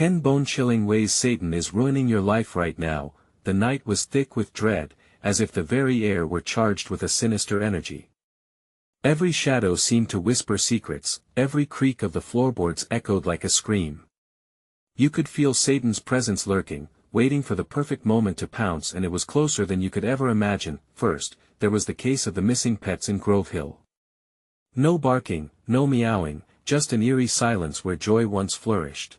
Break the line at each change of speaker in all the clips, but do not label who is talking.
10 bone-chilling ways Satan is ruining your life right now. The night was thick with dread, as if the very air were charged with a sinister energy. Every shadow seemed to whisper secrets, every creak of the floorboards echoed like a scream. You could feel Satan's presence lurking, waiting for the perfect moment to pounce, and it was closer than you could ever imagine. First, there was the case of the missing pets in Grove Hill. No barking, no meowing, just an eerie silence where joy once flourished.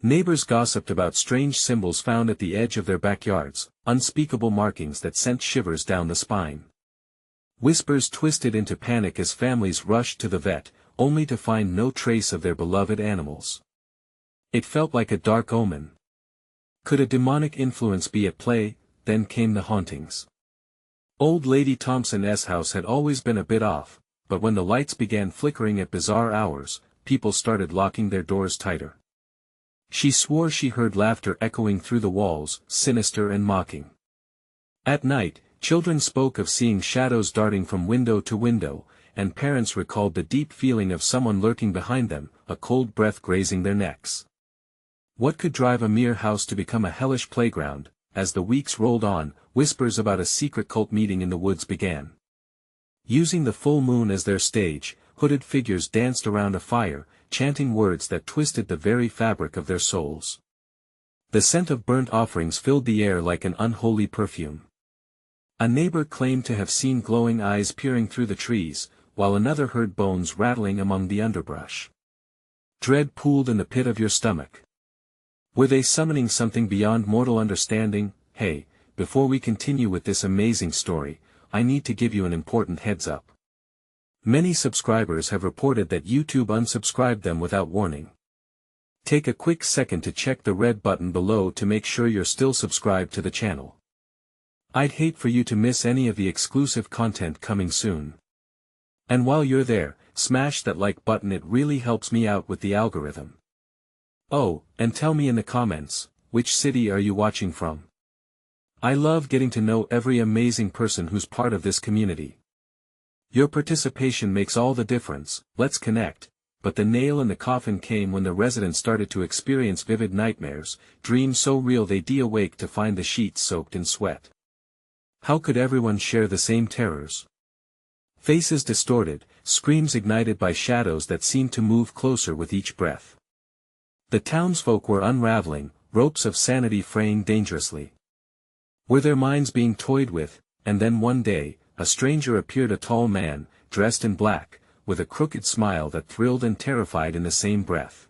Neighbors gossiped about strange symbols found at the edge of their backyards, unspeakable markings that sent shivers down the spine. Whispers twisted into panic as families rushed to the vet, only to find no trace of their beloved animals. It felt like a dark omen. Could a demonic influence be at play? Then came the hauntings. Old Lady Thompson's house had always been a bit off, but when the lights began flickering at bizarre hours, people started locking their doors tighter. She swore she heard laughter echoing through the walls, sinister and mocking. At night, children spoke of seeing shadows darting from window to window, and parents recalled the deep feeling of someone lurking behind them, a cold breath grazing their necks. What could drive a mere house to become a hellish playground? As the weeks rolled on, whispers about a secret cult meeting in the woods began. Using the full moon as their stage, hooded figures danced around a fire, chanting words that twisted the very fabric of their souls. The scent of burnt offerings filled the air like an unholy perfume. A neighbor claimed to have seen glowing eyes peering through the trees, while another heard bones rattling among the underbrush. Dread pooled in the pit of your stomach. Were they summoning something beyond mortal understanding? Hey, before we continue with this amazing story, I need to give you an important heads up. Many subscribers have reported that YouTube unsubscribed them without warning. Take a quick second to check the red button below to make sure you're still subscribed to the channel. I'd hate for you to miss any of the exclusive content coming soon. And while you're there, smash that like button, it really helps me out with the algorithm. Oh, and tell me in the comments, which city are you watching from? I love getting to know every amazing person who's part of this community. Your participation makes all the difference. Let's connect. But the nail in the coffin came when the residents started to experience vivid nightmares, dreams so real they'd awake to find the sheets soaked in sweat. How could everyone share the same terrors? Faces distorted, screams ignited by shadows that seemed to move closer with each breath. The townsfolk were unraveling, ropes of sanity fraying dangerously. Were their minds being toyed with? And then one day, a stranger appeared, a tall man, dressed in black, with a crooked smile that thrilled and terrified in the same breath.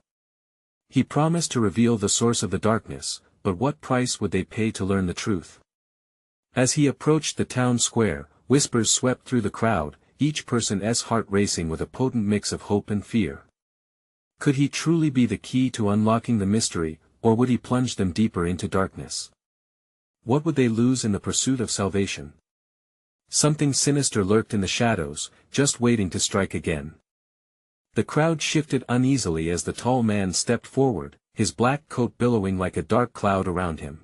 He promised to reveal the source of the darkness, but what price would they pay to learn the truth? As he approached the town square, whispers swept through the crowd, each person's heart racing with a potent mix of hope and fear. Could he truly be the key to unlocking the mystery, or would he plunge them deeper into darkness? What would they lose in the pursuit of salvation? Something sinister lurked in the shadows, just waiting to strike again. The crowd shifted uneasily as the tall man stepped forward, his black coat billowing like a dark cloud around him.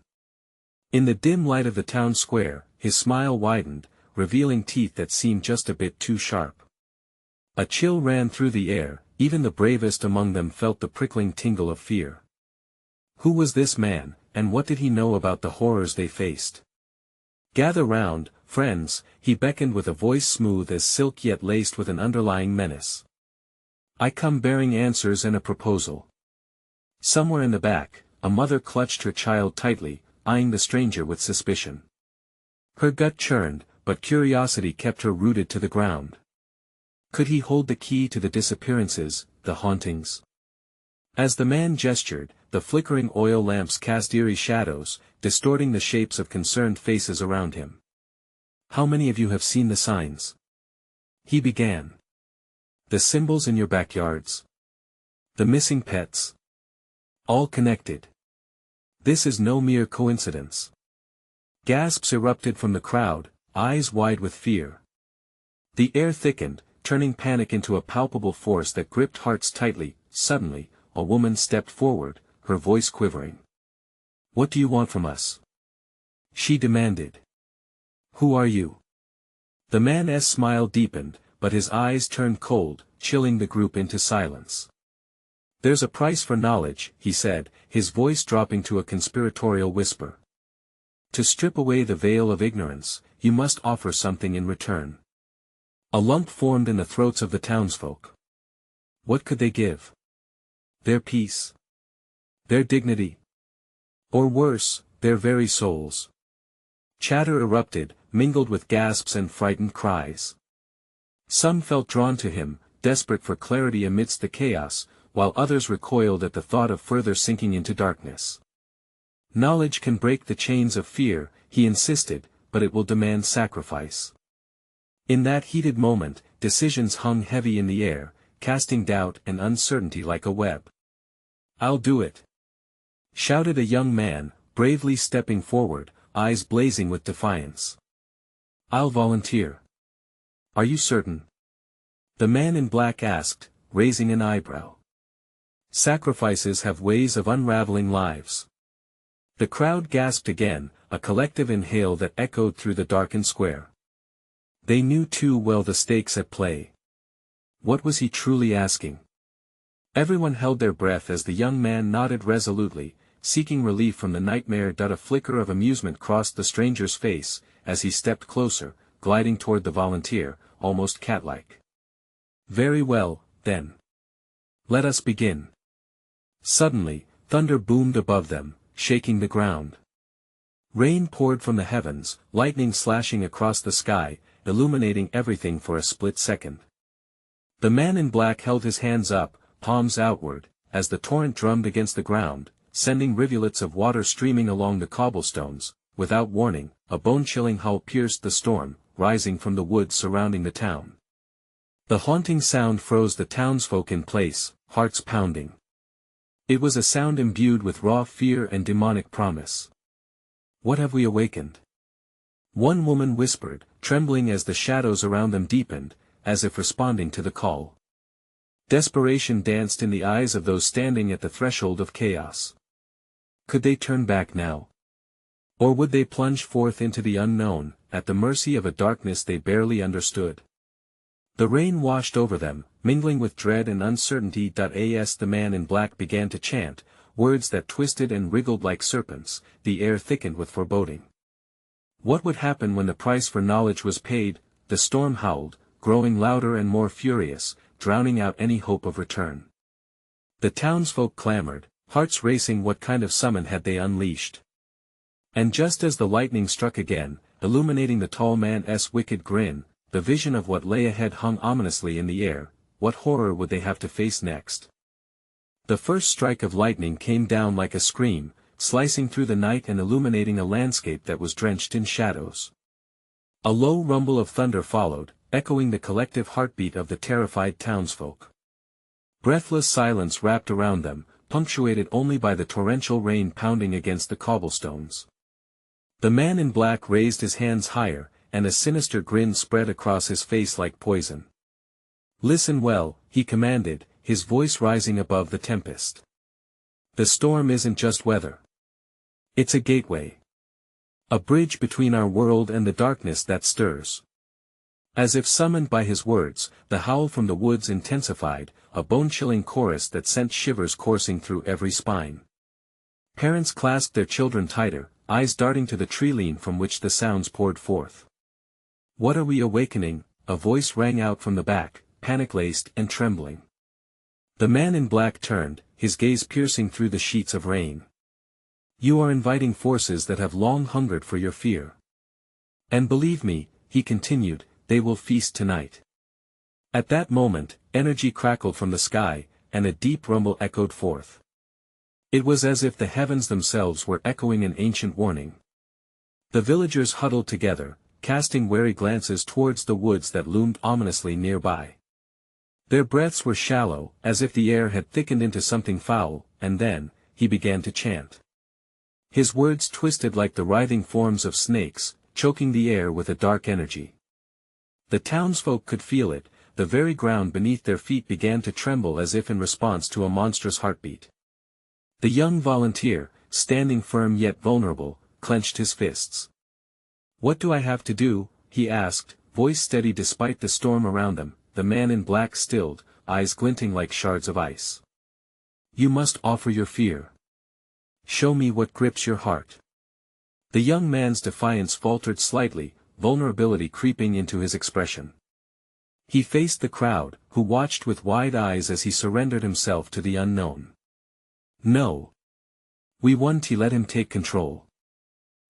In the dim light of the town square, his smile widened, revealing teeth that seemed just a bit too sharp. A chill ran through the air, even the bravest among them felt the prickling tingle of fear. Who was this man, and what did he know about the horrors they faced? Gather round, friends, he beckoned with a voice smooth as silk yet laced with an underlying menace. I come bearing answers and a proposal. Somewhere in the back, a mother clutched her child tightly, eyeing the stranger with suspicion. Her gut churned, but curiosity kept her rooted to the ground. Could he hold the key to the disappearances, the hauntings? As the man gestured, the flickering oil lamps cast eerie shadows, distorting the shapes of concerned faces around him. How many of you have seen the signs? He began. The symbols in your backyards. The missing pets. All connected. This is no mere coincidence. Gasps erupted from the crowd, eyes wide with fear. The air thickened, turning panic into a palpable force that gripped hearts tightly. Suddenly, a woman stepped forward, her voice quivering. What do you want from us? She demanded. Who are you? The man's smile deepened, but his eyes turned cold, chilling the group into silence. There's a price for knowledge, he said, his voice dropping to a conspiratorial whisper. To strip away the veil of ignorance, you must offer something in return. A lump formed in the throats of the townsfolk. What could they give? Their peace? Their dignity? Or worse, their very souls? Chatter erupted, mingled with gasps and frightened cries. Some felt drawn to him, desperate for clarity amidst the chaos, while others recoiled at the thought of further sinking into darkness. Knowledge can break the chains of fear, he insisted, but it will demand sacrifice. In that heated moment, decisions hung heavy in the air, casting doubt and uncertainty like a web. "I'll do it!" shouted a young man, bravely stepping forward, eyes blazing with defiance. "I'll volunteer." "Are you certain?" the man in black asked, raising an eyebrow. Sacrifices have ways of unraveling lives. The crowd gasped again, a collective inhale that echoed through the darkened square. They knew too well the stakes at play. What was he truly asking? Everyone held their breath as the young man nodded resolutely, seeking relief from the nightmare. A flicker of amusement crossed the stranger's face, as he stepped closer, gliding toward the volunteer, almost cat-like. "Very well, then. Let us begin." Suddenly, thunder boomed above them, shaking the ground. Rain poured from the heavens, lightning slashing across the sky, illuminating everything for a split second. The man in black held his hands up, palms outward, as the torrent drummed against the ground, sending rivulets of water streaming along the cobblestones. Without warning, a bone-chilling howl pierced the storm, rising from the woods surrounding the town. The haunting sound froze the townsfolk in place, hearts pounding. It was a sound imbued with raw fear and demonic promise. "What have we awakened?" one woman whispered, trembling as the shadows around them deepened, as if responding to the call. Desperation danced in the eyes of those standing at the threshold of chaos. Could they turn back now? Or would they plunge forth into the unknown, at the mercy of a darkness they barely understood? The rain washed over them, mingling with dread and uncertainty. As the man in black began to chant, words that twisted and wriggled like serpents, the air thickened with foreboding. What would happen when the price for knowledge was paid? The storm howled, growing louder and more furious, drowning out any hope of return. The townsfolk clamored, hearts racing. What kind of summon had they unleashed? And just as the lightning struck again, illuminating the tall man's wicked grin, the vision of what lay ahead hung ominously in the air. What horror would they have to face next? The first strike of lightning came down like a scream, slicing through the night and illuminating a landscape that was drenched in shadows. A low rumble of thunder followed, echoing the collective heartbeat of the terrified townsfolk. Breathless silence wrapped around them, punctuated only by the torrential rain pounding against the cobblestones. The man in black raised his hands higher, and a sinister grin spread across his face like poison. "Listen well," he commanded, his voice rising above the tempest. "The storm isn't just weather. It's a gateway. A bridge between our world and the darkness that stirs." As if summoned by his words, the howl from the woods intensified, a bone-chilling chorus that sent shivers coursing through every spine. Parents clasped their children tighter, eyes darting to the tree-lean from which the sounds poured forth. "What are we awakening?" a voice rang out from the back, panic-laced and trembling. The man in black turned, his gaze piercing through the sheets of rain. "You are inviting forces that have long hungered for your fear. And believe me," he continued, "they will feast tonight." At that moment, energy crackled from the sky, and a deep rumble echoed forth. It was as if the heavens themselves were echoing an ancient warning. The villagers huddled together, casting wary glances towards the woods that loomed ominously nearby. Their breaths were shallow, as if the air had thickened into something foul, and then, he began to chant. His words twisted like the writhing forms of snakes, choking the air with a dark energy. The townsfolk could feel it, the very ground beneath their feet began to tremble as if in response to a monstrous heartbeat. The young volunteer, standing firm yet vulnerable, clenched his fists. "What do I have to do?" he asked, voice steady despite the storm around them. The man in black stilled, eyes glinting like shards of ice. You must offer your fear. Show me what grips your heart. The young man's defiance faltered slightly, vulnerability creeping into his expression. He faced the crowd, who watched with wide eyes as he surrendered himself to the unknown. No. We won to let him take control.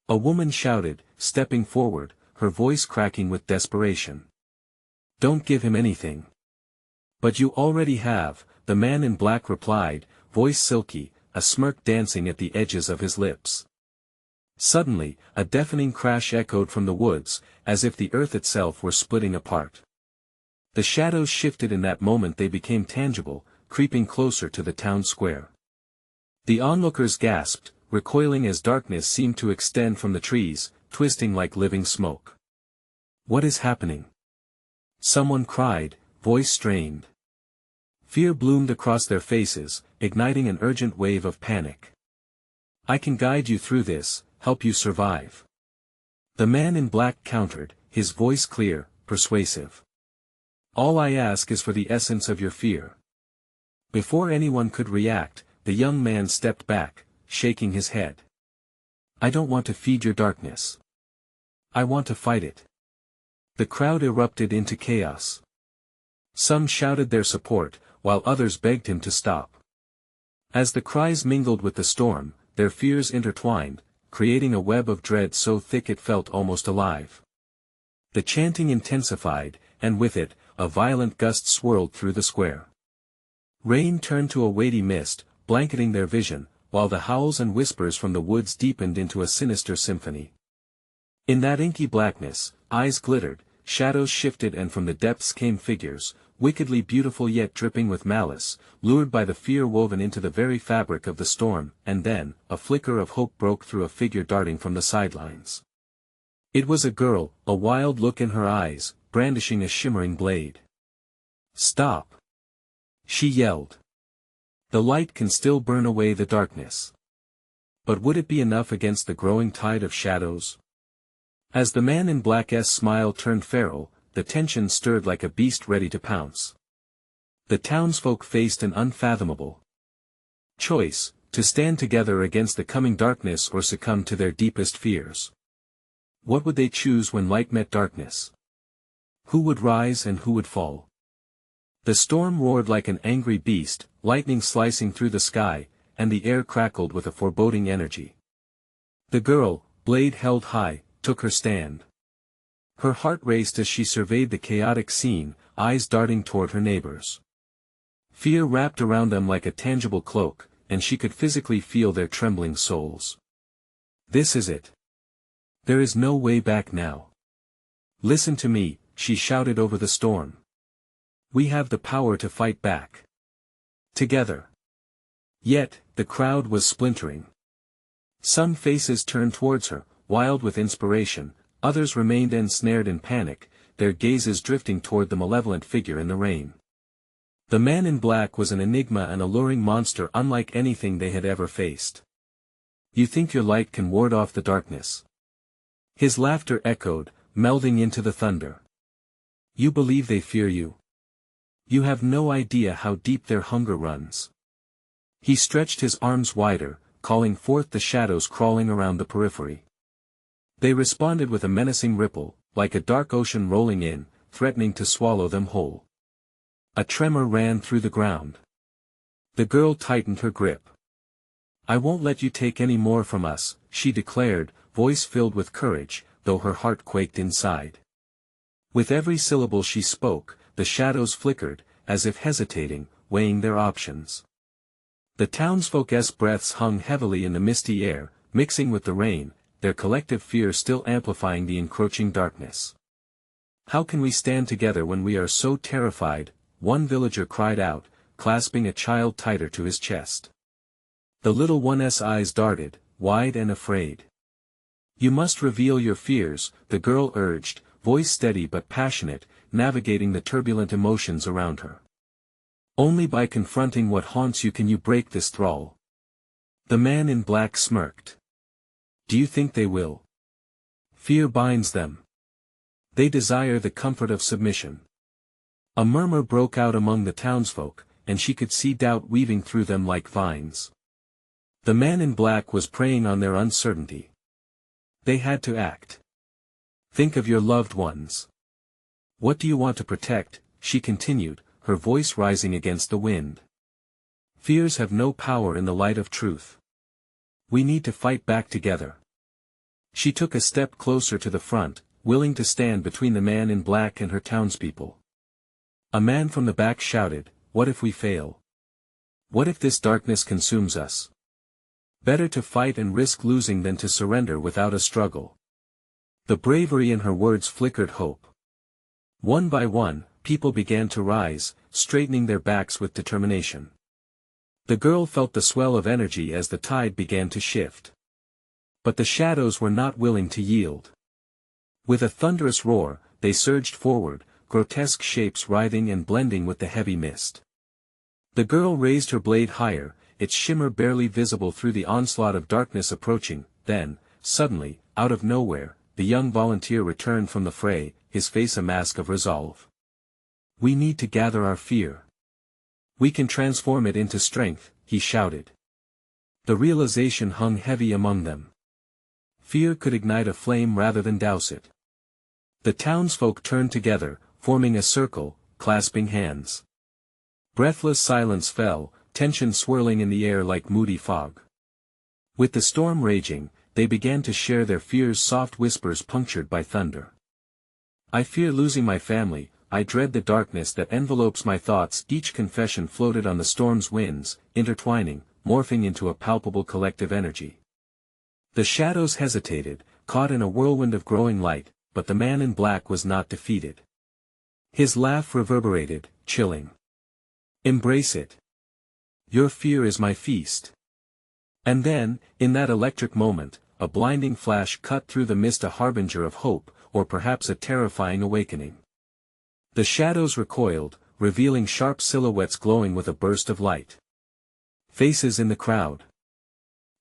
A woman shouted, stepping forward, her voice cracking with desperation. Don't give him anything. But you already have, the man in black replied, voice silky, a smirk dancing at the edges of his lips. Suddenly, a deafening crash echoed from the woods, as if the earth itself were splitting apart. The shadows shifted in that moment. They became tangible, creeping closer to the town square. The onlookers gasped, recoiling as darkness seemed to extend from the trees, twisting like living smoke. What is happening? Someone cried, voice strained. Fear bloomed across their faces, igniting an urgent wave of panic. I can guide you through this, help you survive. The man in black countered, his voice clear, persuasive. All I ask is for the essence of your fear. Before anyone could react, the young man stepped back, shaking his head. I don't want to feed your darkness. I want to fight it. The crowd erupted into chaos. Some shouted their support, while others begged him to stop. As the cries mingled with the storm, their fears intertwined, creating a web of dread so thick it felt almost alive. The chanting intensified, and with it, a violent gust swirled through the square. Rain turned to a weighty mist, blanketing their vision, while the howls and whispers from the woods deepened into a sinister symphony. In that inky blackness, eyes glittered, shadows shifted, and from the depths came figures, wickedly beautiful yet dripping with malice, lured by the fear woven into the very fabric of the storm. And then, a flicker of hope broke through a figure darting from the sidelines. It was a girl, a wild look in her eyes, brandishing a shimmering blade. Stop! She yelled. The light can still burn away the darkness. But would it be enough against the growing tide of shadows? As the man in black's smile turned feral, the tension stirred like a beast ready to pounce. The townsfolk faced an unfathomable choice, to stand together against the coming darkness or succumb to their deepest fears. What would they choose when light met darkness? Who would rise and who would fall? The storm roared like an angry beast, lightning slicing through the sky, and the air crackled with a foreboding energy. The girl, blade held high, took her stand. Her heart raced as she surveyed the chaotic scene, eyes darting toward her neighbors. Fear wrapped around them like a tangible cloak, and she could physically feel their trembling souls. This is it. There is no way back now. Listen to me, she shouted over the storm. We have the power to fight back. Together. Yet, the crowd was splintering. Some faces turned towards her, wild with inspiration, others remained ensnared in panic, their gazes drifting toward the malevolent figure in the rain. The man in black was an enigma, an alluring monster unlike anything they had ever faced. You think your light can ward off the darkness? His laughter echoed, melding into the thunder. You believe they fear you? You have no idea how deep their hunger runs. He stretched his arms wider, calling forth the shadows crawling around the periphery. They responded with a menacing ripple, like a dark ocean rolling in, threatening to swallow them whole. A tremor ran through the ground. The girl tightened her grip. I won't let you take any more from us, she declared, voice filled with courage, though her heart quaked inside. With every syllable she spoke, the shadows flickered, as if hesitating, weighing their options. The townsfolk's breaths hung heavily in the misty air, mixing with the rain, their collective fear still amplifying the encroaching darkness. How can we stand together when we are so terrified? One villager cried out, clasping a child tighter to his chest. The little one's eyes darted, wide and afraid. You must reveal your fears, the girl urged, voice steady but passionate, navigating the turbulent emotions around her. Only by confronting what haunts you can you break this thrall. The man in black smirked. Do you think they will? Fear binds them. They desire the comfort of submission. A murmur broke out among the townsfolk, and she could see doubt weaving through them like vines. The man in black was preying on their uncertainty. They had to act. Think of your loved ones. What do you want to protect? She continued, her voice rising against the wind. Fears have no power in the light of truth. We need to fight back together. She took a step closer to the front, willing to stand between the man in black and her townspeople. A man from the back shouted, "What if we fail? What if this darkness consumes us? Better to fight and risk losing than to surrender without a struggle." The bravery in her words flickered hope. One by one, people began to rise, straightening their backs with determination. The girl felt the swell of energy as the tide began to shift. But the shadows were not willing to yield. With a thunderous roar, they surged forward, grotesque shapes writhing and blending with the heavy mist. The girl raised her blade higher, its shimmer barely visible through the onslaught of darkness approaching. Then, suddenly, out of nowhere, the young volunteer returned from the fray, his face a mask of resolve. "We need to gather our fear. We can transform it into strength," he shouted. The realization hung heavy among them. Fear could ignite a flame rather than douse it. The townsfolk turned together, forming a circle, clasping hands. Breathless silence fell, tension swirling in the air like moody fog. With the storm raging, they began to share their fears, soft whispers punctured by thunder. "I fear losing my family, I dread the darkness that envelopes my thoughts." Each confession floated on the storm's winds, intertwining, morphing into a palpable collective energy. The shadows hesitated, caught in a whirlwind of growing light, but the man in black was not defeated. His laugh reverberated, chilling. "Embrace it. Your fear is my feast." And then, in that electric moment, a blinding flash cut through the mist, a harbinger of hope, or perhaps a terrifying awakening. The shadows recoiled, revealing sharp silhouettes glowing with a burst of light. Faces in the crowd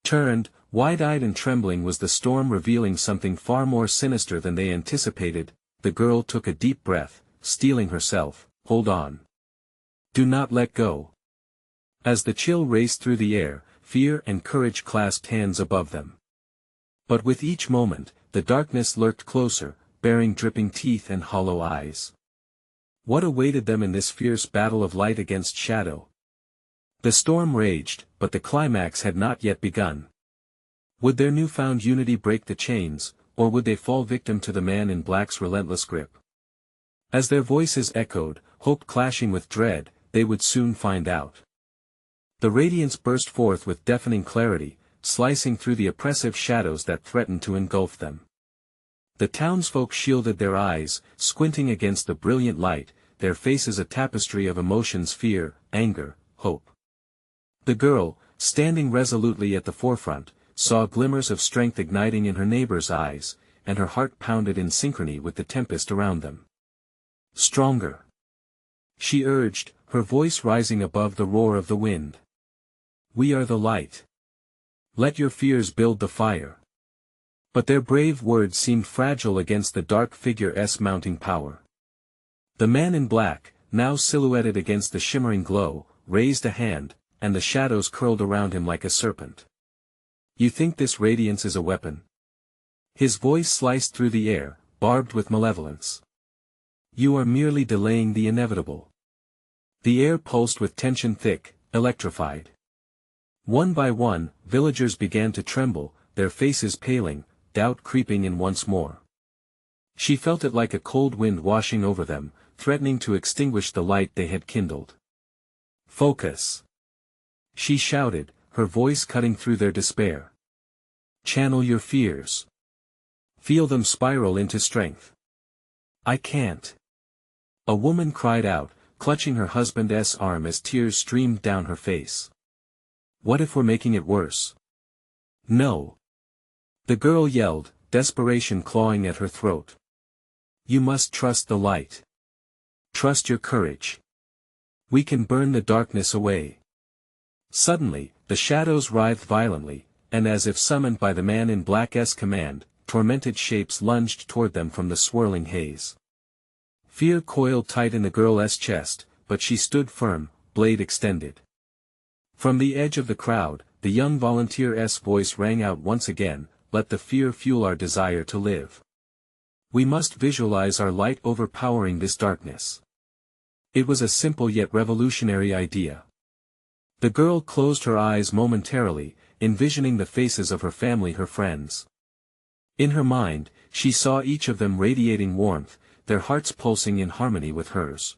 turned, wide-eyed and trembling. Was the storm revealing something far more sinister than they anticipated? The girl took a deep breath, steeling herself. "Hold on. Do not let go." As the chill raced through the air, fear and courage clasped hands above them. But with each moment, the darkness lurked closer, baring dripping teeth and hollow eyes. What awaited them in this fierce battle of light against shadow? The storm raged, but the climax had not yet begun. Would their newfound unity break the chains, or would they fall victim to the man in black's relentless grip? As their voices echoed, hope clashing with dread, they would soon find out. The radiance burst forth with deafening clarity, slicing through the oppressive shadows that threatened to engulf them. The townsfolk shielded their eyes, squinting against the brilliant light, their faces a tapestry of emotions: fear, anger, hope. The girl, standing resolutely at the forefront, saw glimmers of strength igniting in her neighbor's eyes, and her heart pounded in synchrony with the tempest around them. "Stronger," she urged, her voice rising above the roar of the wind. "We are the light. Let your fears build the fire." But their brave words seemed fragile against the dark figure's mounting power. The man in black, now silhouetted against the shimmering glow, raised a hand, and the shadows curled around him like a serpent. "You think this radiance is a weapon?" His voice sliced through the air, barbed with malevolence. "You are merely delaying the inevitable." The air pulsed with tension, thick, electrified. One by one, villagers began to tremble, their faces paling, doubt creeping in once more. She felt it like a cold wind washing over them, threatening to extinguish the light they had kindled. "Focus!" she shouted, her voice cutting through their despair. "Channel your fears. Feel them spiral into strength." "I can't," a woman cried out, clutching her husband's arm as tears streamed down her face. "What if we're making it worse?" "No," the girl yelled, desperation clawing at her throat. "You must trust the light. Trust your courage. We can burn the darkness away." Suddenly, the shadows writhed violently, and as if summoned by the man in black's command, tormented shapes lunged toward them from the swirling haze. Fear coiled tight in the girl's chest, but she stood firm, blade extended. From the edge of the crowd, the young volunteer's voice rang out once again, "Let the fear fuel our desire to live. We must visualize our light overpowering this darkness." It was a simple yet revolutionary idea. The girl closed her eyes momentarily, envisioning the faces of her family, her friends. In her mind, she saw each of them radiating warmth, their hearts pulsing in harmony with hers.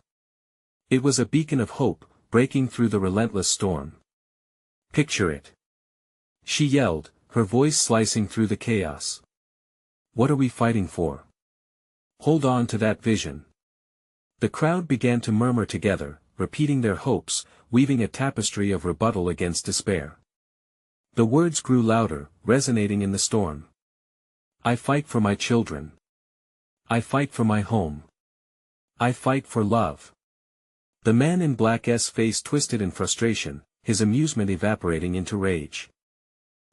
It was a beacon of hope, breaking through the relentless storm. "Picture it!" she yelled, her voice slicing through the chaos. "What are we fighting for? Hold on to that vision." The crowd began to murmur together, repeating their hopes, weaving a tapestry of rebuttal against despair. The words grew louder, resonating in the storm. "I fight for my children. I fight for my home. I fight for love." The man in black's face twisted in frustration, his amusement evaporating into rage.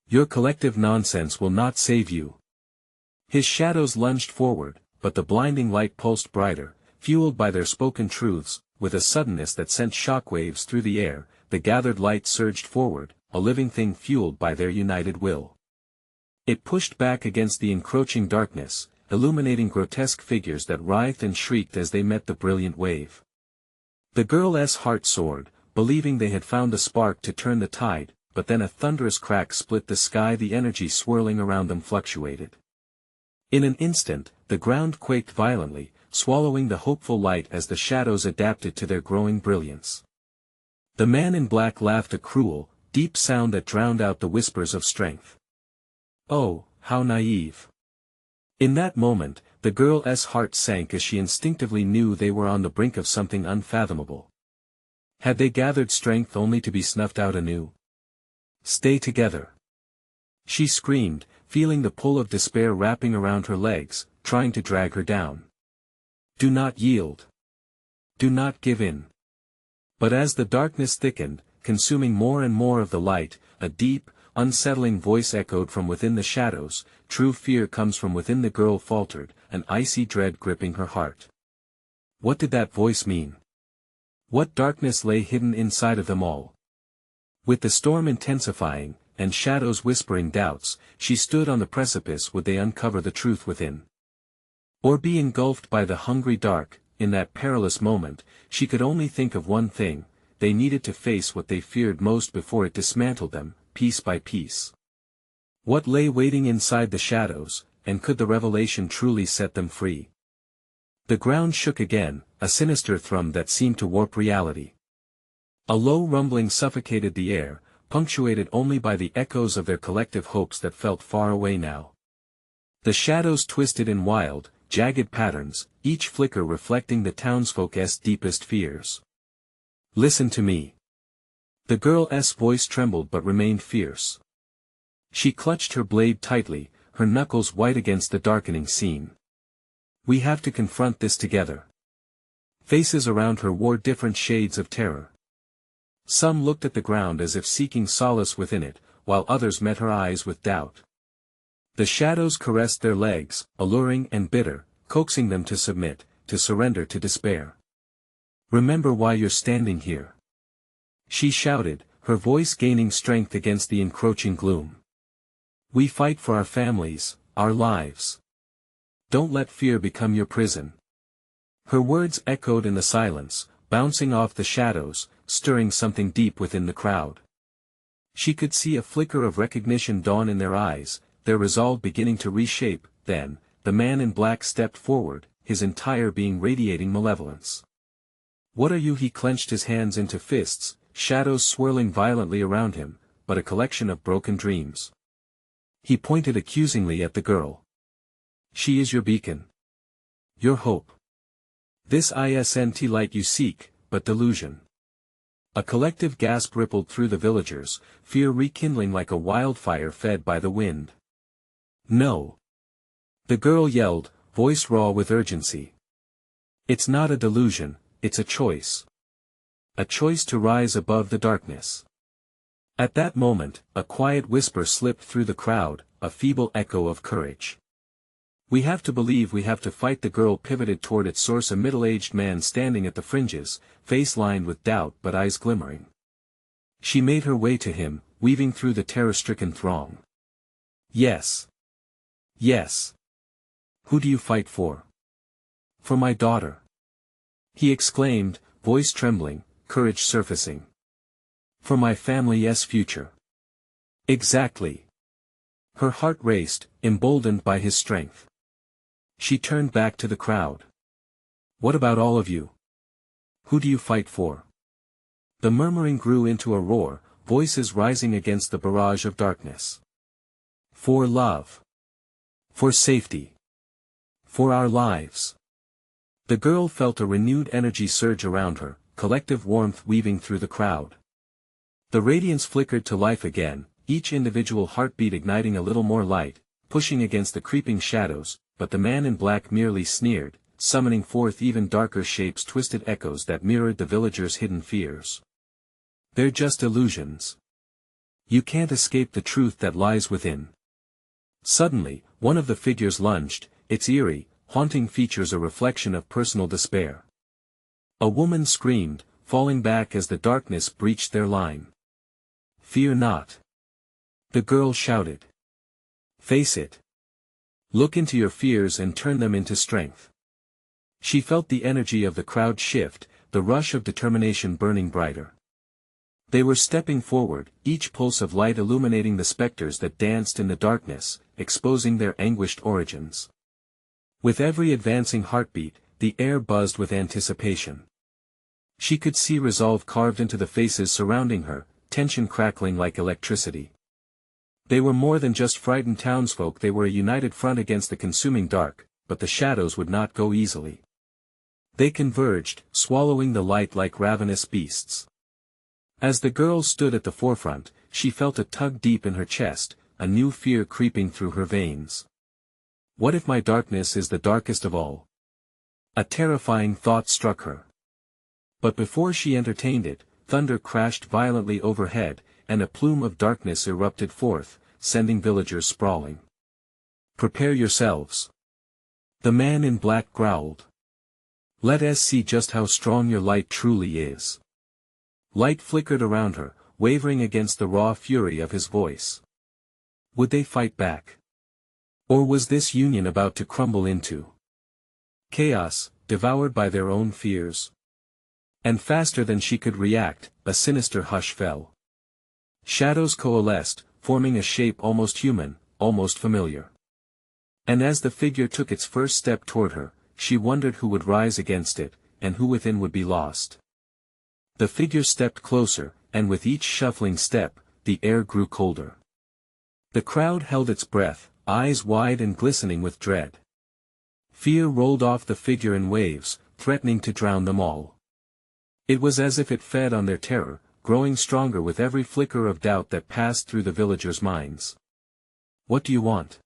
"Your collective nonsense will not save you." His shadows lunged forward, but the blinding light pulsed brighter, fueled by their spoken truths. With a suddenness that sent shockwaves through the air, the gathered light surged forward, a living thing fueled by their united will. It pushed back against the encroaching darkness, illuminating grotesque figures that writhed and shrieked as they met the brilliant wave. The girl's heart soared, believing they had found a spark to turn the tide, but then a thunderous crack split the sky, the energy swirling around them fluctuated. In an instant, the ground quaked violently, swallowing the hopeful light as the shadows adapted to their growing brilliance. The man in black laughed, a cruel, deep sound that drowned out the whispers of strength. Oh, how naive! In that moment, the girl's heart sank as she instinctively knew they were on the brink of something unfathomable. Had they gathered strength only to be snuffed out anew? "Stay together!" she screamed, feeling the pull of despair wrapping around her legs, trying to drag her down. "Do not yield. Do not give in." But as the darkness thickened, consuming more and more of the light, a deep, unsettling voice echoed from within the shadows. "True fear comes from within," the girl faltered, an icy dread gripping her heart. What did that voice mean? What darkness lay hidden inside of them all? With the storm intensifying, and shadows whispering doubts, she stood on the precipice. Would they uncover the truth within? Or be engulfed by the hungry dark? In that perilous moment, she could only think of one thing: they needed to face what they feared most before it dismantled them, piece by piece. What lay waiting inside the shadows, and could the revelation truly set them free? The ground shook again, a sinister thrum that seemed to warp reality. A low rumbling suffocated the air, punctuated only by the echoes of their collective hopes that felt far away now. The shadows twisted in wild, jagged patterns, each flicker reflecting the townsfolk's deepest fears. "Listen to me." The girl's voice trembled but remained fierce. She clutched her blade tightly, her knuckles white against the darkening scene. "We have to confront this together." Faces around her wore different shades of terror. Some looked at the ground as if seeking solace within it, while others met her eyes with doubt. The shadows caressed their legs, alluring and bitter, coaxing them to submit, to surrender to despair. "Remember why you're standing here," she shouted, her voice gaining strength against the encroaching gloom. "We fight for our families, our lives. Don't let fear become your prison." Her words echoed in the silence, bouncing off the shadows, stirring something deep within the crowd. She could see a flicker of recognition dawn in their eyes, their resolve beginning to reshape. Then, the man in black stepped forward, his entire being radiating malevolence. "What are you?" He clenched his hands into fists, shadows swirling violently around him, but a collection of broken dreams. He pointed accusingly at the girl. "She is your beacon. Your hope. This isn't light you seek, but delusion." A collective gasp rippled through the villagers, fear rekindling like a wildfire fed by the wind. "No!" the girl yelled, voice raw with urgency. "It's not a delusion, it's a choice. A choice to rise above the darkness." At that moment, a quiet whisper slipped through the crowd, a feeble echo of courage. We have to believe we have to fight. The girl pivoted toward its source, a middle-aged man standing at the fringes, face lined with doubt but eyes glimmering. She made her way to him, weaving through the terror-stricken throng. Yes. Yes. Who do you fight for? For my daughter. He exclaimed, voice trembling, courage surfacing. For my family's future. Exactly. Her heart raced, emboldened by his strength. She turned back to the crowd. What about all of you? Who do you fight for? The murmuring grew into a roar, voices rising against the barrage of darkness. For love. For safety. For our lives. The girl felt a renewed energy surge around her, collective warmth weaving through the crowd. The radiance flickered to life again, each individual heartbeat igniting a little more light, pushing against the creeping shadows, but the man in black merely sneered, summoning forth even darker shapes, twisted echoes that mirrored the villagers' hidden fears. They're just illusions. You can't escape the truth that lies within. Suddenly, one of the figures lunged, its eerie, haunting features a reflection of personal despair. A woman screamed, falling back as the darkness breached their line. Fear not. The girl shouted. Face it. Look into your fears and turn them into strength. She felt the energy of the crowd shift, the rush of determination burning brighter. They were stepping forward, each pulse of light illuminating the specters that danced in the darkness, exposing their anguished origins. With every advancing heartbeat, the air buzzed with anticipation. She could see resolve carved into the faces surrounding her, tension crackling like electricity. They were more than just frightened townsfolk, they were a united front against the consuming dark, but the shadows would not go easily. They converged, swallowing the light like ravenous beasts. As the girl stood at the forefront, she felt a tug deep in her chest, a new fear creeping through her veins. What if my darkness is the darkest of all? A terrifying thought struck her. But before she entertained it, thunder crashed violently overhead, and a plume of darkness erupted forth, sending villagers sprawling. Prepare yourselves. The man in black growled. Let us see just how strong your light truly is. Light flickered around her, wavering against the raw fury of his voice. Would they fight back? Or was this union about to crumble into chaos, devoured by their own fears? And faster than she could react, a sinister hush fell. Shadows coalesced, forming a shape almost human, almost familiar. And as the figure took its first step toward her, she wondered who would rise against it, and who within would be lost. The figure stepped closer, and with each shuffling step, the air grew colder. The crowd held its breath, eyes wide and glistening with dread. Fear rolled off the figure in waves, threatening to drown them all. It was as if it fed on their terror, growing stronger with every flicker of doubt that passed through the villagers' minds. What do you want?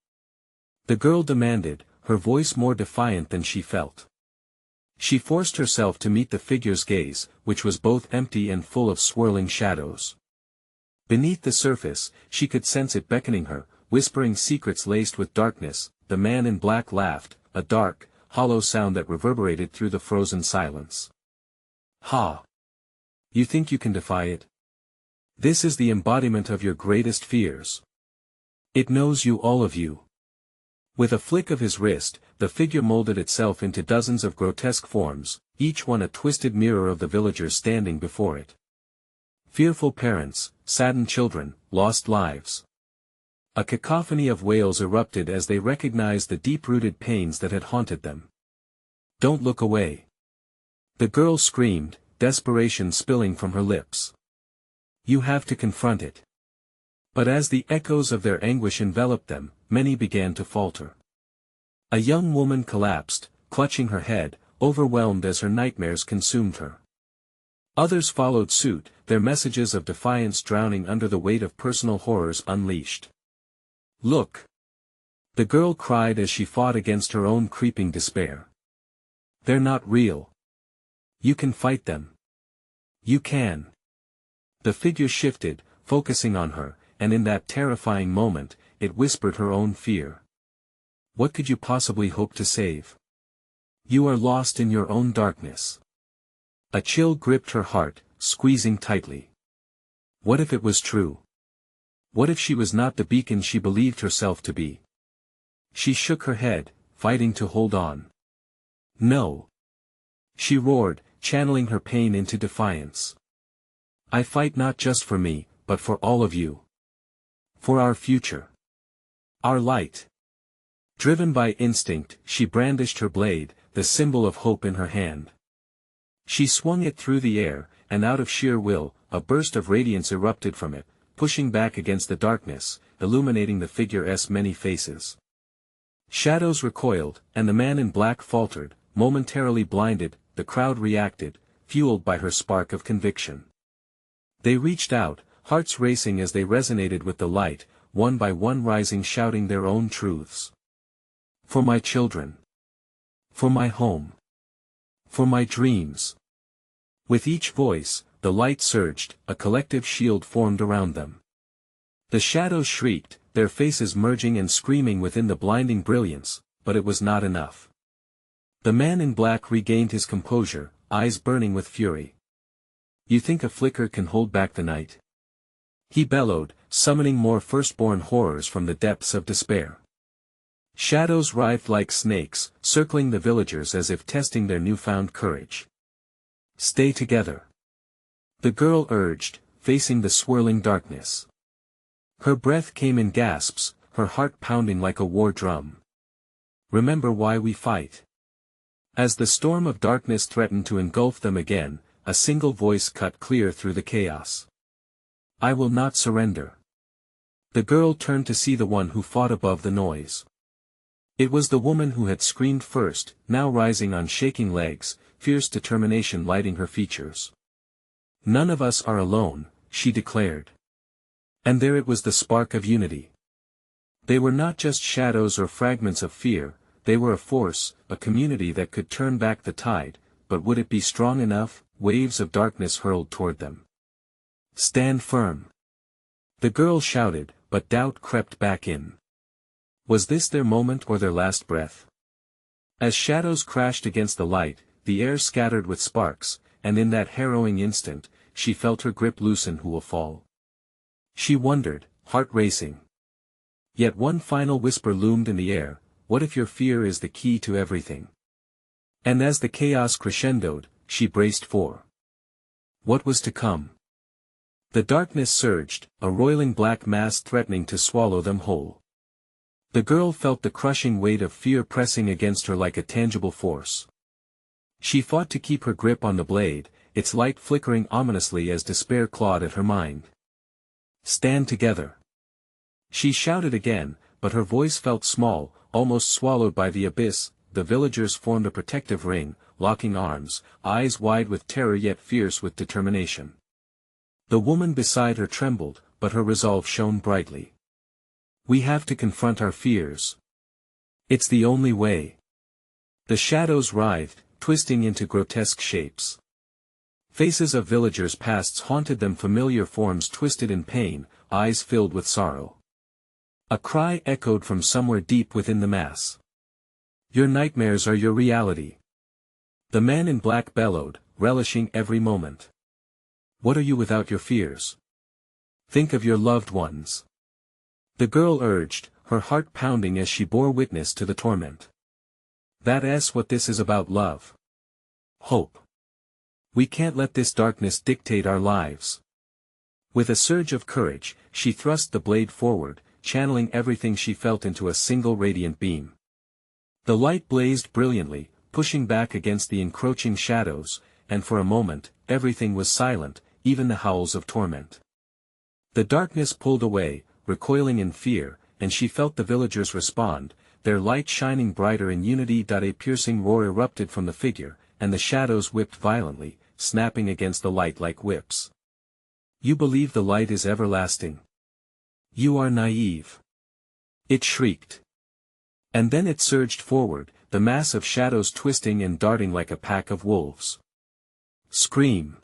The girl demanded, her voice more defiant than she felt. She forced herself to meet the figure's gaze, which was both empty and full of swirling shadows. Beneath the surface, she could sense it beckoning her, whispering secrets laced with darkness. The man in black laughed, a dark, hollow sound that reverberated through the frozen silence. Ha! You think you can defy it? This is the embodiment of your greatest fears. It knows you, all of you. With a flick of his wrist, the figure molded itself into dozens of grotesque forms, each one a twisted mirror of the villagers standing before it. Fearful parents, saddened children, lost lives. A cacophony of wails erupted as they recognized the deep-rooted pains that had haunted them. Don't look away. The girl screamed, desperation spilling from her lips. You have to confront it. But as the echoes of their anguish enveloped them, many began to falter. A young woman collapsed, clutching her head, overwhelmed as her nightmares consumed her. Others followed suit, their messages of defiance drowning under the weight of personal horrors unleashed. Look! The girl cried as she fought against her own creeping despair. They're not real. You can fight them. You can. The figure shifted, focusing on her, and in that terrifying moment, it whispered her own fear. What could you possibly hope to save? You are lost in your own darkness. A chill gripped her heart, squeezing tightly. What if it was true? What if she was not the beacon she believed herself to be? She shook her head, fighting to hold on. No. She roared, channeling her pain into defiance. I fight not just for me, but for all of you. For our future. Our light. Driven by instinct, she brandished her blade, the symbol of hope in her hand. She swung it through the air, and out of sheer will, a burst of radiance erupted from it, pushing back against the darkness, illuminating the figure's many faces. Shadows recoiled, and the man in black faltered, momentarily blinded. The crowd reacted, fueled by her spark of conviction. They reached out, hearts racing as they resonated with the light, one by one rising shouting their own truths. For my children. For my home. For my dreams. With each voice, the light surged, a collective shield formed around them. The shadows shrieked, their faces merging and screaming within the blinding brilliance, but it was not enough. The man in black regained his composure, eyes burning with fury. You think a flicker can hold back the night? He bellowed, summoning more firstborn horrors from the depths of despair. Shadows writhed like snakes, circling the villagers as if testing their newfound courage. Stay together. The girl urged, facing the swirling darkness. Her breath came in gasps, her heart pounding like a war drum. Remember why we fight. As the storm of darkness threatened to engulf them again, a single voice cut clear through the chaos. I will not surrender. The girl turned to see the one who fought above the noise. It was the woman who had screamed first, now rising on shaking legs, fierce determination lighting her features. None of us are alone, she declared. And there it was, the spark of unity. They were not just shadows or fragments of fear, they were a force, a community that could turn back the tide, but would it be strong enough? Waves of darkness hurled toward them. Stand firm. The girl shouted, but doubt crept back in. Was this their moment or their last breath? As shadows crashed against the light, the air scattered with sparks, and in that harrowing instant, she felt her grip loosen. Who will fall? She wondered, heart racing. Yet one final whisper loomed in the air. What if your fear is the key to everything? And as the chaos crescendoed, she braced for what was to come. The darkness surged, a roiling black mass threatening to swallow them whole. The girl felt the crushing weight of fear pressing against her like a tangible force. She fought to keep her grip on the blade, its light flickering ominously as despair clawed at her mind. Stand together. She shouted again, but her voice felt small, almost swallowed by the abyss. The villagers formed a protective ring, locking arms, eyes wide with terror yet fierce with determination. The woman beside her trembled, but her resolve shone brightly. We have to confront our fears. It's the only way. The shadows writhed, twisting into grotesque shapes. Faces of villagers' pasts haunted them, familiar forms twisted in pain, eyes filled with sorrow. A cry echoed from somewhere deep within the mass. Your nightmares are your reality. The man in black bellowed, relishing every moment. What are you without your fears? Think of your loved ones. The girl urged, her heart pounding as she bore witness to the torment. That's what this is about: love. Hope. We can't let this darkness dictate our lives. With a surge of courage, she thrust the blade forward, channeling everything she felt into a single radiant beam. The light blazed brilliantly, pushing back against the encroaching shadows, and for a moment, everything was silent, even the howls of torment. The darkness pulled away, recoiling in fear, and she felt the villagers respond, their light shining brighter in unity. A piercing roar erupted from the figure, and the shadows whipped violently, snapping against the light like whips. You believe the light is everlasting? You are naive. It shrieked. And then it surged forward, the mass of shadows twisting and darting like a pack of wolves. Scream!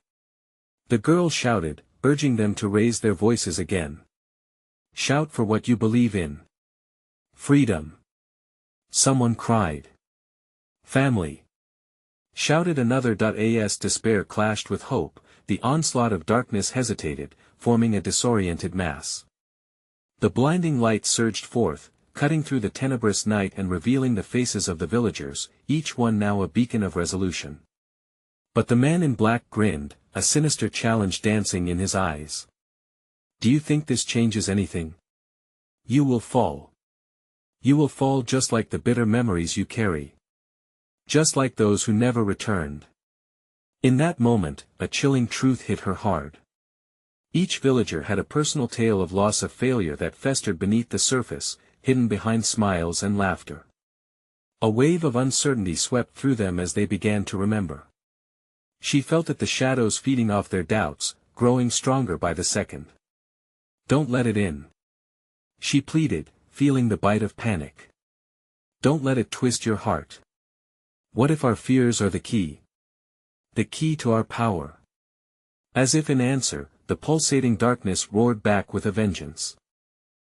The girl shouted, urging them to raise their voices again. Shout for what you believe in. Freedom. Someone cried. Family! Shouted another. As despair clashed with hope, the onslaught of darkness hesitated, forming a disoriented mass. The blinding light surged forth, cutting through the tenebrous night and revealing the faces of the villagers, each one now a beacon of resolution. But the man in black grinned, a sinister challenge dancing in his eyes. Do you think this changes anything? You will fall. You will fall just like the bitter memories you carry. Just like those who never returned. In that moment, a chilling truth hit her hard. Each villager had a personal tale of loss, of failure that festered beneath the surface, hidden behind smiles and laughter. A wave of uncertainty swept through them as they began to remember. She felt it, the shadows feeding off their doubts, growing stronger by the second. Don't let it in. She pleaded, feeling the bite of panic. Don't let it twist your heart. What if our fears are the key? The key to our power? As if in answer, the pulsating darkness roared back with a vengeance.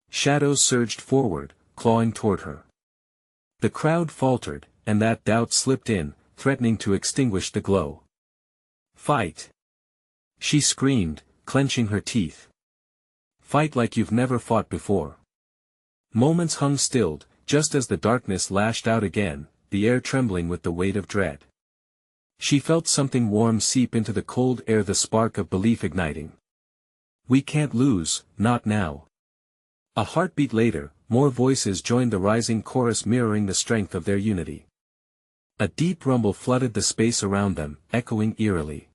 Shadows surged forward, clawing toward her. The crowd faltered, and that doubt slipped in, threatening to extinguish the glow. Fight! She screamed, clenching her teeth. Fight like you've never fought before. Moments hung stilled, just as the darkness lashed out again, the air trembling with the weight of dread. She felt something warm seep into the cold air, the spark of belief igniting. We can't lose, not now. A heartbeat later, more voices joined the rising chorus, mirroring the strength of their unity. A deep rumble flooded the space around them, echoing eerily.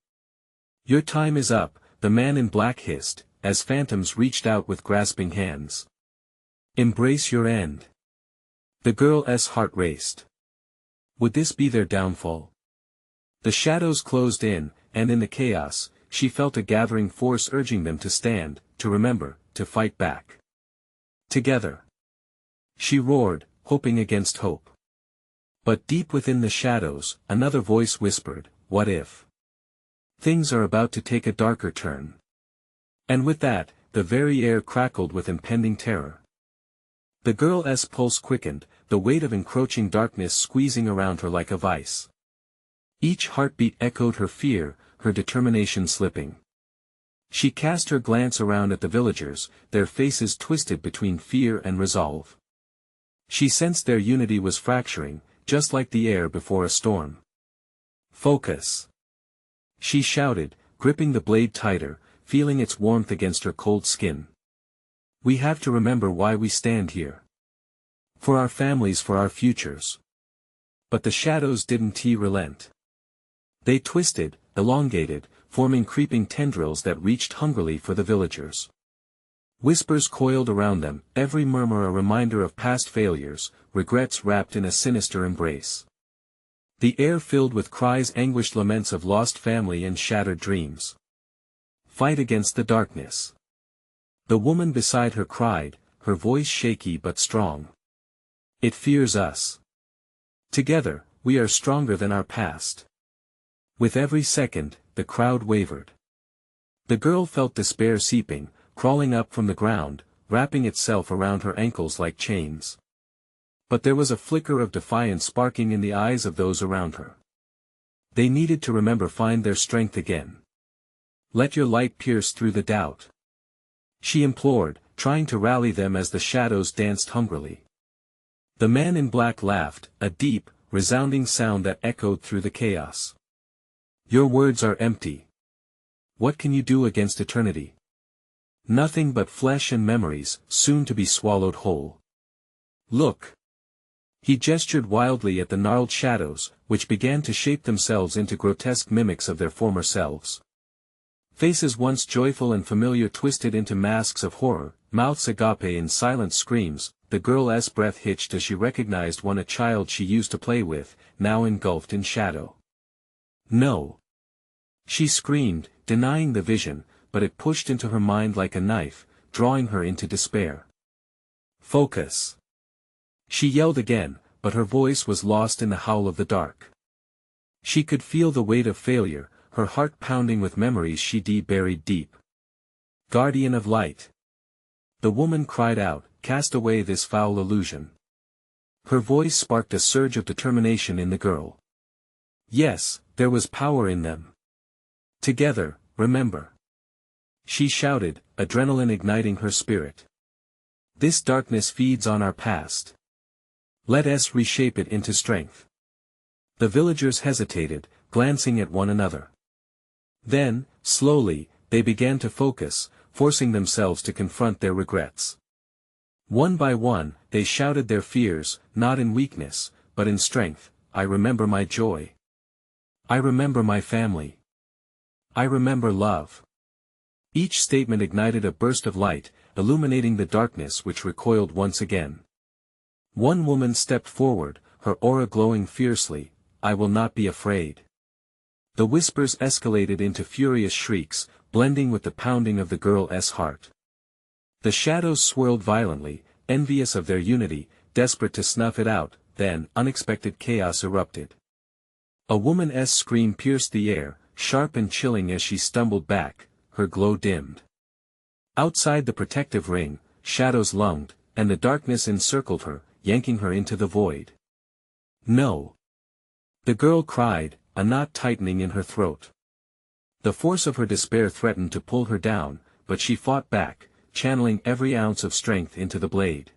Your time is up, the man in black hissed, as phantoms reached out with grasping hands. Embrace your end. The girl's heart raced. Would this be their downfall? The shadows closed in, and in the chaos, she felt a gathering force urging them to stand, to remember, to fight back. Together. She roared, hoping against hope. But deep within the shadows, another voice whispered, what if? Things are about to take a darker turn. And with that, the very air crackled with impending terror. The girl's pulse quickened, the weight of encroaching darkness squeezing around her like a vice. Each heartbeat echoed her fear, her determination slipping. She cast her glance around at the villagers, their faces twisted between fear and resolve. She sensed their unity was fracturing, just like the air before a storm. Focus! She shouted, gripping the blade tighter, feeling its warmth against her cold skin. We have to remember why we stand here. For our families, for our futures. But the shadows didn't relent. They twisted, elongated, forming creeping tendrils that reached hungrily for the villagers. Whispers coiled around them, every murmur a reminder of past failures, regrets wrapped in a sinister embrace. The air filled with cries, anguished laments of lost family and shattered dreams. Fight against the darkness. The woman beside her cried, her voice shaky but strong. It fears us. Together, we are stronger than our past. With every second, the crowd wavered. The girl felt despair seeping, crawling up from the ground, wrapping itself around her ankles like chains. But there was a flicker of defiance sparking in the eyes of those around her. They needed to remember, find their strength again. Let your light pierce through the doubt. She implored, trying to rally them as the shadows danced hungrily. The man in black laughed, a deep, resounding sound that echoed through the chaos. Your words are empty. What can you do against eternity? Nothing but flesh and memories, soon to be swallowed whole. Look! He gestured wildly at the gnarled shadows, which began to shape themselves into grotesque mimics of their former selves. Faces once joyful and familiar twisted into masks of horror, mouths agape in silent screams. The girl's breath hitched as she recognized one, a child she used to play with, now engulfed in shadow. No! She screamed, denying the vision, but it pushed into her mind like a knife, drawing her into despair. Focus! She yelled again, but her voice was lost in the howl of the dark. She could feel the weight of failure, her heart pounding with memories she buried deep. Guardian of light! The woman cried out, cast away this foul illusion. Her voice sparked a surge of determination in the girl. Yes, there was power in them. Together, remember. She shouted, adrenaline igniting her spirit. This darkness feeds on our past. Let us reshape it into strength. The villagers hesitated, glancing at one another. Then, slowly, they began to focus, forcing themselves to confront their regrets. One by one, they shouted their fears, not in weakness, but in strength. I remember my joy. I remember my family. I remember love. Each statement ignited a burst of light, illuminating the darkness which recoiled once again. One woman stepped forward, her aura glowing fiercely. I will not be afraid. The whispers escalated into furious shrieks, blending with the pounding of the girl's heart. The shadows swirled violently, envious of their unity, desperate to snuff it out. Then, unexpected chaos erupted. A woman's scream pierced the air, sharp and chilling as she stumbled back, her glow dimmed. Outside the protective ring, shadows lunged, and the darkness encircled her, yanking her into the void. No! The girl cried, a knot tightening in her throat. The force of her despair threatened to pull her down, but she fought back, channeling every ounce of strength into the blade.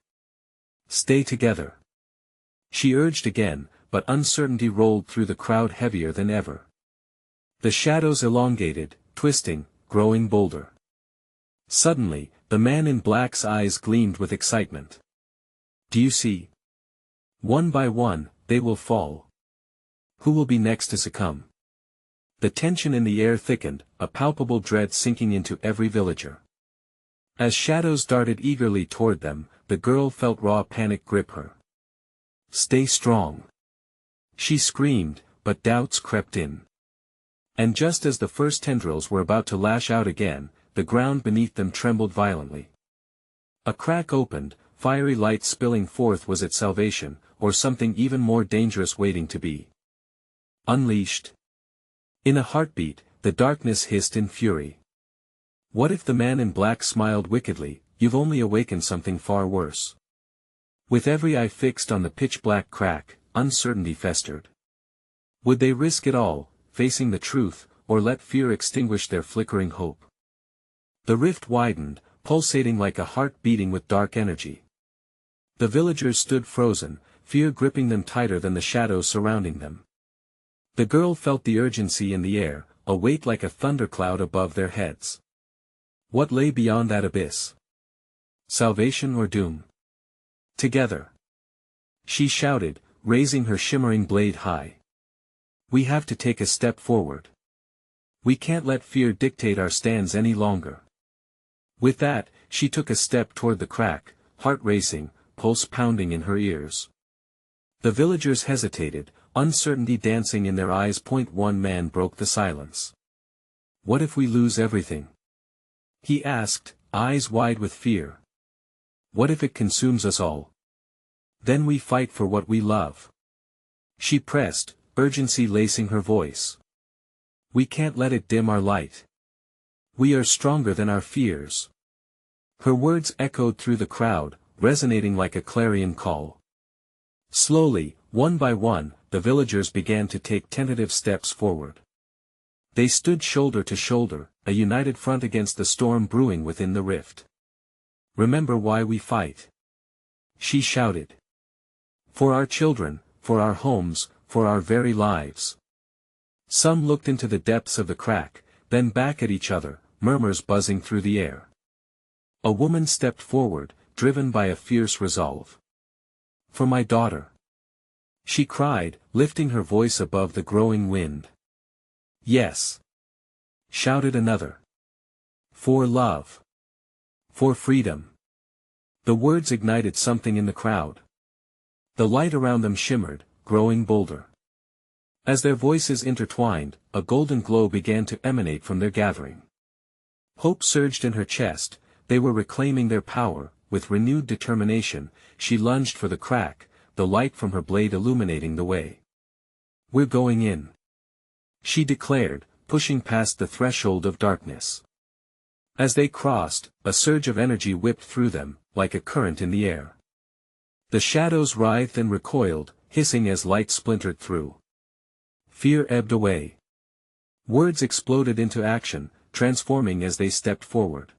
Stay together. She urged again, but uncertainty rolled through the crowd heavier than ever. The shadows elongated, twisting, growing bolder. Suddenly, the man in black's eyes gleamed with excitement. Do you see? One by one, they will fall. Who will be next to succumb? The tension in the air thickened, a palpable dread sinking into every villager. As shadows darted eagerly toward them, the girl felt raw panic grip her. Stay strong. She screamed, but doubts crept in. And just as the first tendrils were about to lash out again, the ground beneath them trembled violently. A crack opened, fiery light spilling forth. Was it salvation, or something even more dangerous waiting to be unleashed? In a heartbeat, the darkness hissed in fury. What if the man in black smiled wickedly? You've only awakened something far worse. With every eye fixed on the pitch-black crack, uncertainty festered. Would they risk it all, facing the truth, or let fear extinguish their flickering hope? The rift widened, pulsating like a heart beating with dark energy. The villagers stood frozen, fear gripping them tighter than the shadows surrounding them. The girl felt the urgency in the air, a weight like a thundercloud above their heads. What lay beyond that abyss? Salvation or doom? Together. She shouted, raising her shimmering blade high. We have to take a step forward. We can't let fear dictate our stands any longer. With that, she took a step toward the crack, heart racing, pulse pounding in her ears. The villagers hesitated, uncertainty dancing in their eyes. One man broke the silence. What if we lose everything? He asked, eyes wide with fear. What if it consumes us all? Then we fight for what we love. She pressed, urgency lacing her voice. We can't let it dim our light. We are stronger than our fears. Her words echoed through the crowd, resonating like a clarion call. Slowly, one by one, the villagers began to take tentative steps forward. They stood shoulder to shoulder, a united front against the storm brewing within the rift. Remember why we fight. She shouted. For our children, for our homes, for our very lives. Some looked into the depths of the crack, then back at each other, murmurs buzzing through the air. A woman stepped forward, driven by a fierce resolve. For my daughter. She cried, lifting her voice above the growing wind. Yes. Shouted another. For love. For freedom. The words ignited something in the crowd. The light around them shimmered, growing bolder. As their voices intertwined, a golden glow began to emanate from their gathering. Hope surged in her chest. They were reclaiming their power. With renewed determination, she lunged for the crack, the light from her blade illuminating the way. We're going in. She declared, pushing past the threshold of darkness. As they crossed, a surge of energy whipped through them, like a current in the air. The shadows writhed and recoiled, hissing as light splintered through. Fear ebbed away. Words exploded into action, transforming as they stepped forward.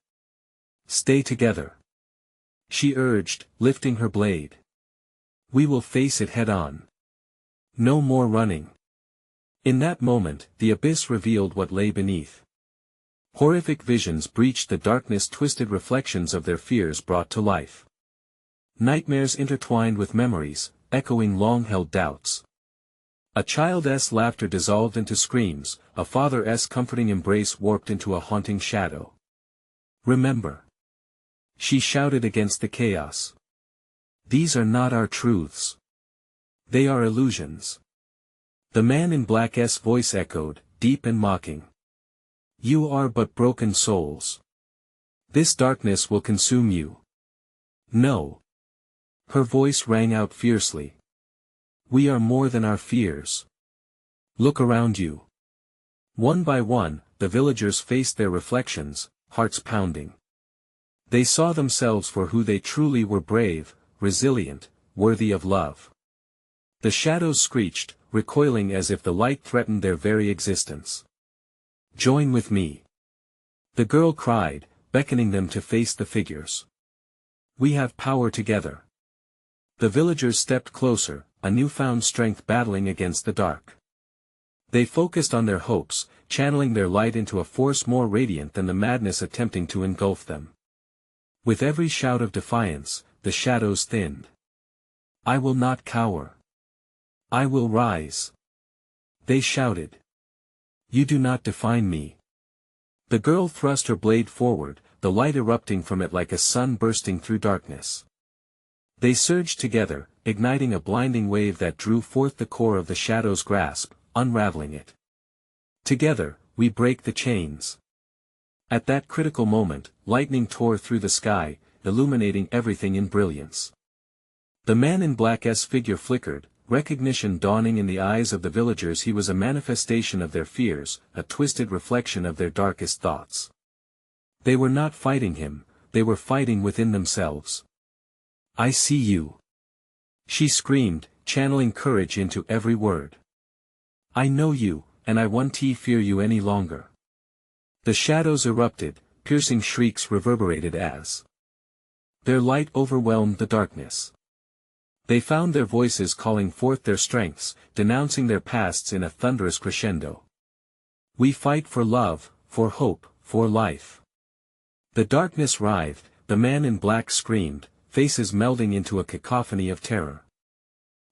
"Stay together," she urged, lifting her blade. "We will face it head-on. No more running." In that moment, the abyss revealed what lay beneath. Horrific visions breached the darkness, twisted reflections of their fears brought to life. Nightmares intertwined with memories, echoing long-held doubts. A child's laughter dissolved into screams, a father's comforting embrace warped into a haunting shadow. "Remember," she shouted against the chaos. "These are not our truths. They are illusions." The man in black's voice echoed, deep and mocking. "You are but broken souls. This darkness will consume you." "No." Her voice rang out fiercely. "We are more than our fears. Look around you." One by one, the villagers faced their reflections, hearts pounding. They saw themselves for who they truly were: brave, resilient, worthy of love. The shadows screeched, recoiling as if the light threatened their very existence. "Join with me," the girl cried, beckoning them to face the figures. "We have power together." The villagers stepped closer, a newfound strength battling against the dark. They focused on their hopes, channeling their light into a force more radiant than the madness attempting to engulf them. With every shout of defiance, the shadows thinned. "I will not cower. I will rise," they shouted. "You do not define me." The girl thrust her blade forward, the light erupting from it like a sun bursting through darkness. They surged together, igniting a blinding wave that drew forth the core of the shadow's grasp, unraveling it. "Together, we break the chains." At that critical moment, lightning tore through the sky, illuminating everything in brilliance. The man in black's figure flickered, recognition dawning in the eyes of the villagers. He was a manifestation of their fears, a twisted reflection of their darkest thoughts. They were not fighting him, they were fighting within themselves. "I see you," she screamed, channeling courage into every word. "I know you, and I won't fear you any longer." The shadows erupted, piercing shrieks reverberated as their light overwhelmed the darkness. They found their voices calling forth their strengths, denouncing their pasts in a thunderous crescendo. "We fight for love, for hope, for life." The darkness writhed, the man in black screamed, faces melding into a cacophony of terror.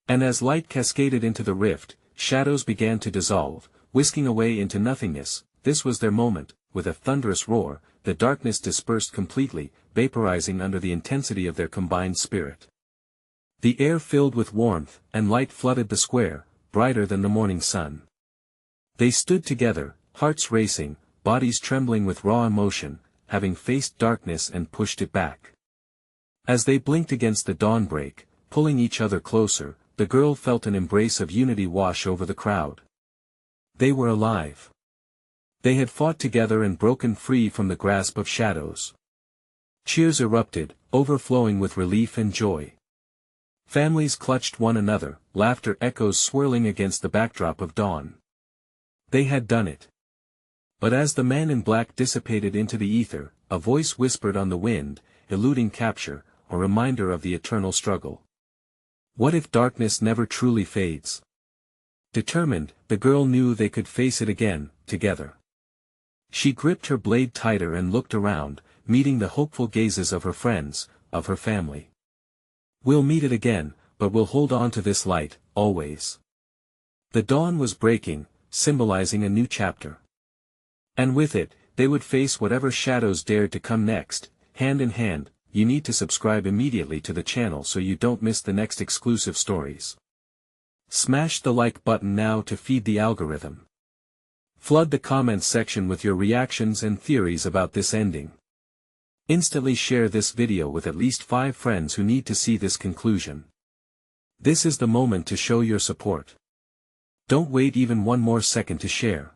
And as light cascaded into the rift, shadows began to dissolve, whisking away into nothingness. This was their moment. With a thunderous roar, the darkness dispersed completely, vaporizing under the intensity of their combined spirit. The air filled with warmth, and light flooded the square, brighter than the morning sun. They stood together, hearts racing, bodies trembling with raw emotion, having faced darkness and pushed it back. As they blinked against the dawnbreak, pulling each other closer, the girl felt an embrace of unity wash over the crowd. They were alive. They had fought together and broken free from the grasp of shadows. Cheers erupted, overflowing with relief and joy. Families clutched one another, laughter echoes swirling against the backdrop of dawn. They had done it. But as the man in black dissipated into the ether, a voice whispered on the wind, eluding capture, a reminder of the eternal struggle. What if darkness never truly fades? Determined, the girl knew they could face it again, together. She gripped her blade tighter and looked around, meeting the hopeful gazes of her friends, of her family. "We'll meet it again, but we'll hold on to this light, always." The dawn was breaking, symbolizing a new chapter. And with it, they would face whatever shadows dared to come next, hand in hand. You need to subscribe immediately to the channel so you don't miss the next exclusive stories. Smash the like button now to feed the algorithm. Flood the comments section with your reactions and theories about this ending. Instantly share this video with at least 5 friends who need to see this conclusion. This is the moment to show your support. Don't wait even one more second to share.